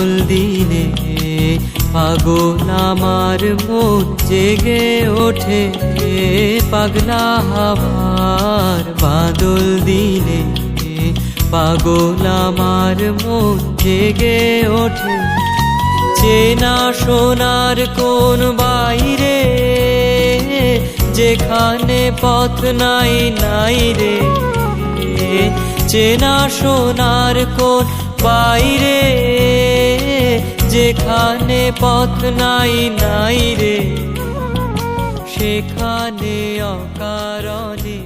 বাদল দিলে পাগল আমার মন জেগে ওঠে পাগলা হাওয়ার বাদল দিলে পাগল আমার মন জেগে ওঠে চেনা সোনার কোন বাইরে যেখানে পথ নাই নাই রে চেনা সোনার কোন বাইরে যেখানে পথ নাই নাই রে সেখানে অকারণে